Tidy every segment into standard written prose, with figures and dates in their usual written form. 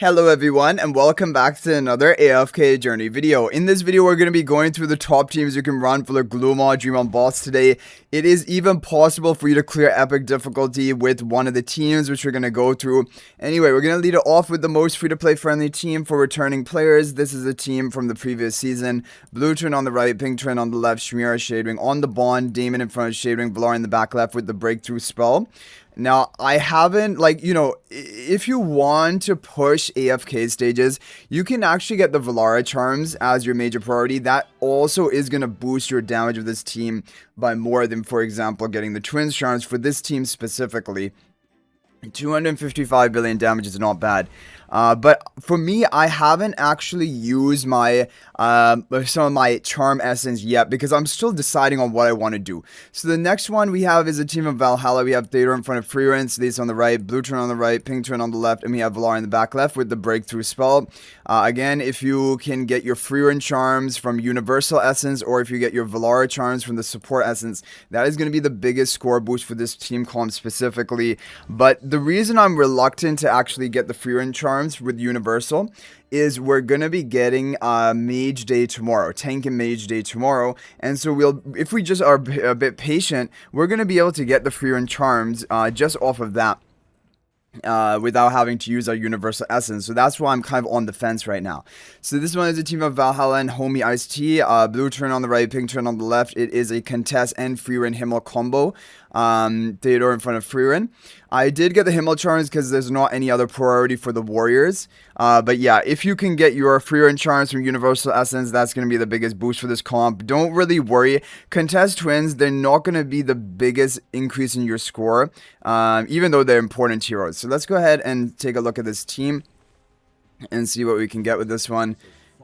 Hello everyone and welcome back to another AFK journey video. In this video we're going to be going through the top teams you can run for the Gloommaw Dream on boss today. It is even possible for you to clear epic difficulty with one of the teams which we're going to go through. Anyway, we're going to lead it off with the most free to play friendly team for returning players. This is a team from the previous season. Blue Twin on the right, Pink Twin on the left, Shemira Shadewing on the Bond, Damon in front of Shadewing, Valar in the back left with the breakthrough spell. Now, I haven't, if you want to push AFK stages, you can actually get the Frieren Charms as your major priority. That also is going to boost your damage of this team by more than, for example, getting the Twins Charms for this team specifically. 255 billion damage is not bad. But for me, I haven't actually used my some of my charm essence yet because I'm still deciding on what I want to do. So the next one we have is a team of Valhalla. We have Theodore in front of Frieren, Slace on the right, Blue Turn on the right, Pink Turn on the left, and we have Valar in the back left with the breakthrough spell. Again, if you can get your Frieren Charms from Universal Essence, or if you get your Valar Charms from the Support Essence, that is going to be the biggest score boost for this team comp specifically. But the reason I'm reluctant to actually get the Frieren Charms with Universal is we're gonna be getting Mage Day tomorrow, Tank and Mage Day tomorrow, and so if we just are a bit patient, we're gonna be able to get the Frieren Charms just off of that. Without having to use our universal essence. So that's why I'm kind of on the fence right now. So this one is a team of Valhalla and Homie Iced Tea. Blue Turn on the right, Pink Turn on the left. It is a Contest and Frieren Himmel combo. Theodore in front of Frieren. I did get the Himmel Charms because there's not any other priority for the Warriors. But yeah, if you can get your Frieren Charms from Universal Essence, that's going to be the biggest boost for this comp. Don't really worry. Contest Twins, they're not going to be the biggest increase in your score, even though they're important heroes. So let's go ahead and take a look at this team and see what we can get with this one.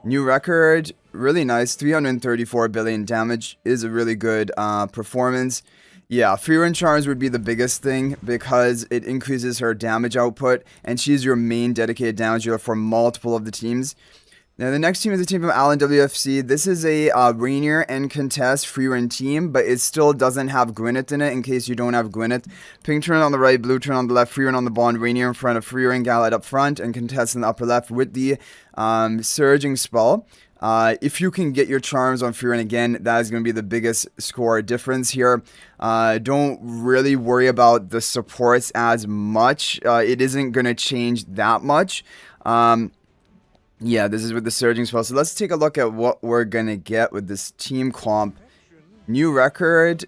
New record, really nice. 334 billion damage is a really good performance. Yeah, Frieren Charms would be the biggest thing because it increases her damage output, and she's your main dedicated damage dealer for multiple of the teams. Now, the next team is a team from Allen WFC. This is a Reinier and Contest Frieren team, but it still doesn't have Gwyneth in it in case you don't have Gwyneth. Pink Turn on the right, Blue Turn on the left, Frieren on the Bond, Reinier in front of Frieren, Galad up front, and Contest in the upper left with the Surging Spell. If you can get your charms on Frieren again, that is going to be the biggest score difference here. Don't really worry about the supports as much. It isn't going to change that much. Yeah, this is with the Surging Spell. So let's take a look at what we're going to get with this team comp. New record,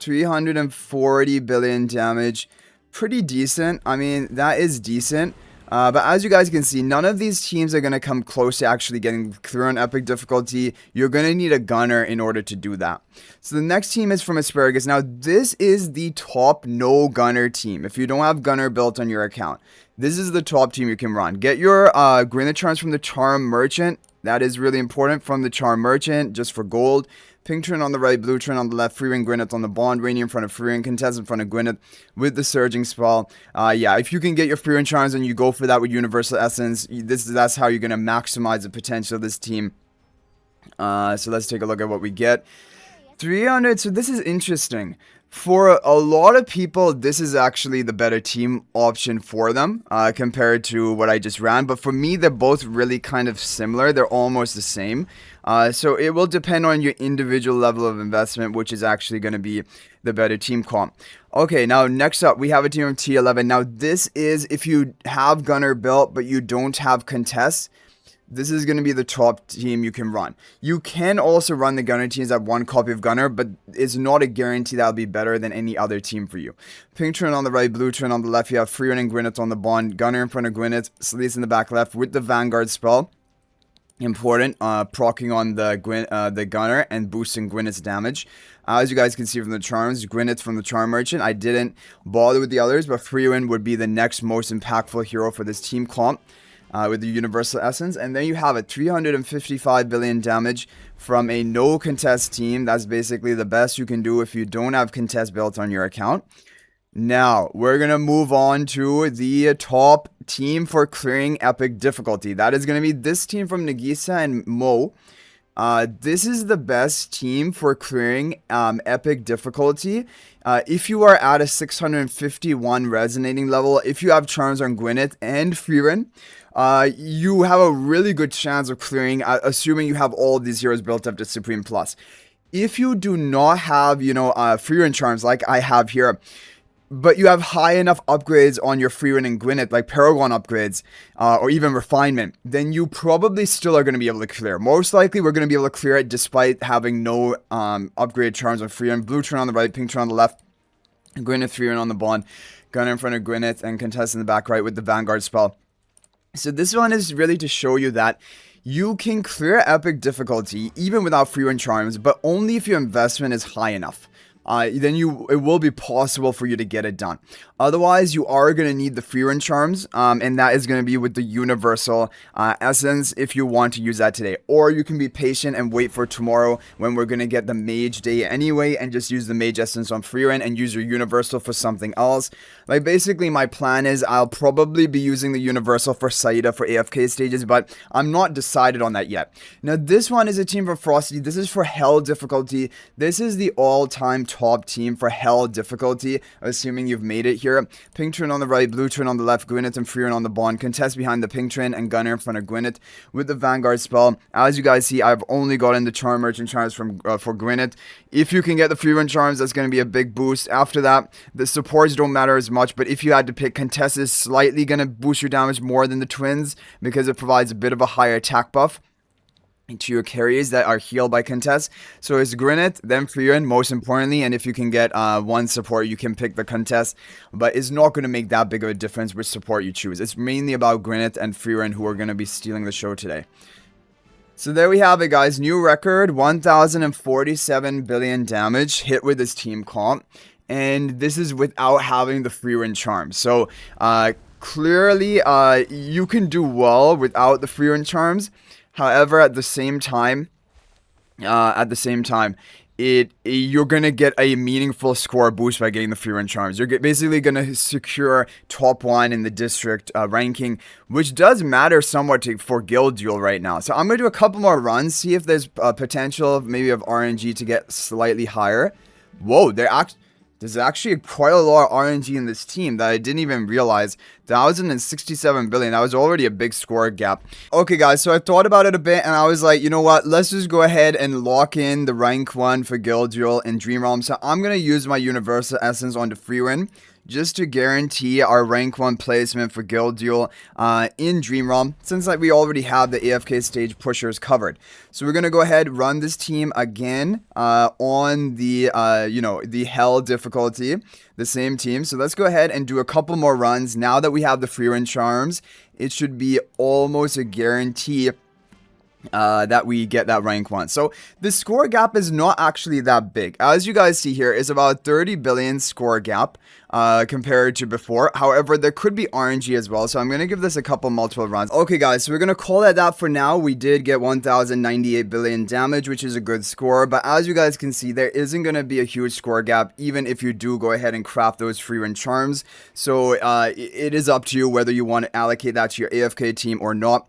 340 billion damage. Pretty decent. I mean, that is decent. But as you guys can see, none of these teams are going to come close to actually getting through on epic difficulty. You're going to need a gunner in order to do that. So the next team is from Asparagus. Now, this is the top no gunner team. If you don't have gunner built on your account, this is the top team you can run. Get your Gwyneth Charms from the Charm Merchant. That is really important, from the Charm Merchant, just for gold. Pink Turn on the right, Blue Turn on the left, Frieren Gwyneth on the Bond, Reinier in front of Frieren, Contest in front of Gwyneth with the Surging Spell. Yeah, if you can get your Frieren Charms and you go for that with Universal Essence, that's how you're going to maximize the potential of this team. So let's take a look at what we get. 300, so this is interesting. For a lot of people, this is actually the better team option for them compared to what I just ran. But for me, they're both really kind of similar. They're almost the same. So it will depend on your individual level of investment, which is actually going to be the better team comp. Okay, now next up, we have a team of T11. Now this is if you have Gunner built, but you don't have Contest. This is going to be the top team you can run. You can also run the Gunner teams that have one copy of Gunner, but it's not a guarantee that'll be better than any other team for you. Pink Turn on the right, Blue Turn on the left. You have Frieren and Gwyneth on the Bond, Gunner in front of Gwyneth, Sleece in the back left with the Vanguard spell. Important, proccing on the Gunner and boosting Gwyneth's damage. As you guys can see from the charms, Gwyneth from the Charm Merchant. I didn't bother with the others, but Frieren would be the next most impactful hero for this team comp. With the Universal Essence, and then you have a 355 billion damage from a no contest team. That's basically the best you can do if you don't have Contest built on your account. Now, we're going to move on to the top team for clearing epic difficulty. That is going to be this team from Nagisa and Mo. This is the best team for clearing epic difficulty. If you are at a 651 resonating level, if you have charms on Gwyneth and Frieren, you have a really good chance of clearing, assuming you have all of these heroes built up to Supreme Plus. If you do not have, Frieren Charms like I have here, but you have high enough upgrades on your Frieren and Gwyneth, like Paragon upgrades, or even refinement, then you probably still are going to be able to clear. Most likely, we're going to be able to clear it despite having no upgraded charms on Frieren. Blue turn on the right, pink turn on the left, Gwyneth, Frieren on the bond, Gunner in front of Gwyneth, and Contest in the back right with the Vanguard spell. So this one is really to show you that you can clear epic difficulty even without Frieren Charms, but only if your investment is high enough. Then it will be possible for you to get it done. Otherwise, you are going to need the Frieren Charms, and that is going to be with the Universal Essence if you want to use that today. Or you can be patient and wait for tomorrow when we're going to get the Mage Day anyway, and just use the Mage Essence on Frieren and use your Universal for something else. Like, basically, my plan is I'll probably be using the Universal for Saida for AFK stages, but I'm not decided on that yet. Now, this one is a team for Frosty. This is for Hell difficulty. This is the all-time top team for Hell difficulty, assuming you've made it here. Pink turn on the right, blue turn on the left, Gwyneth and Frieren on the bond, Contest behind the pink turn, and Gunner in front of Gwyneth with the Vanguard spell. As you guys see, I've only gotten the Charm Merchant Charms for Gwyneth. If you can get the Frieren Charms, that's going to be a big boost. After that, the supports don't matter as much, but if you had to pick, Contest is slightly going to boost your damage more than the Twins because it provides a bit of a higher attack buff to your carries that are healed by Contest. So it's Gwyneth, then Frieren, most importantly, and if you can get one support, you can pick the Contest, but it's not going to make that big of a difference which support you choose. It's mainly about Gwyneth and Frieren who are going to be stealing the show today. So there we have it, guys. New record, 1,047 billion damage hit with this team comp, and this is without having the Frieren Charms. So clearly you can do well without the Frieren Charms. However, at the same time, you're going to get a meaningful score boost by getting the Frieren Charms. You're basically going to secure top 1 in the district ranking, which does matter somewhat for Guild Duel right now. So I'm going to do a couple more runs, see if there's potential maybe of RNG to get slightly higher. Whoa, there's actually quite a lot of RNG in this team that I didn't even realize. 1,067 billion. That was already a big score gap. Okay, guys, so I thought about it a bit, and I was like, you know what? Let's just go ahead and lock in the rank 1 for Guild Duel in Dream Realm. So I'm going to use my Universal Essence on the Frieren just to guarantee our rank 1 placement for Guild Duel in Dream Realm, since we already have the AFK stage pushers covered. So we're going to go ahead, run this team again on the, the Hell difficulty, the same team. So let's go ahead and do a couple more runs. Now that we have the Frieren Charms, it should be almost a guarantee that we get that rank 1. So the score gap is not actually that big. As you guys see here, it's about 30 billion score gap compared to before. However, there could be RNG as well, so I'm going to give this a couple multiple runs. Okay, guys, so we're going to call it that for now. We did get 1,098 billion damage, which is a good score, but as you guys can see, there isn't going to be a huge score gap, even if you do go ahead and craft those Frieren Charms. So it is up to you whether you want to allocate that to your AFK team or not.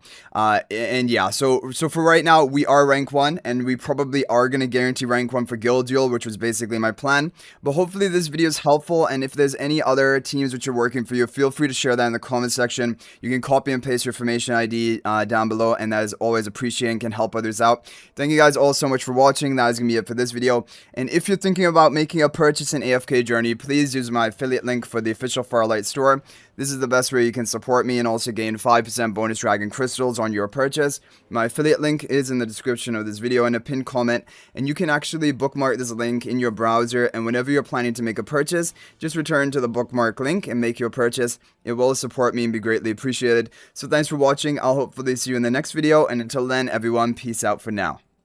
And yeah, so for right now, we are rank 1, and we probably are going to guarantee rank 1 for Guild Duel, which was basically my plan. But hopefully this video is helpful, and if there's any other teams which are working for you, feel free to share that in the comment section. You can copy and paste your formation ID down below, and that is always appreciated and can help others out. Thank you guys all so much for watching. That is going to be it for this video. And if you're thinking about making a purchase in AFK Journey, please use my affiliate link for the official Farlight store. This is the best way you can support me and also gain 5% bonus dragon crystals on your purchase. My affiliate link is in the description of this video and a pinned comment, and you can actually bookmark this link in your browser, and whenever you're planning to make a purchase, just return to the bookmark link and make your purchase. It will support me and be greatly appreciated. So thanks for watching. I'll hopefully see you in the next video, and until then, everyone, peace out for now.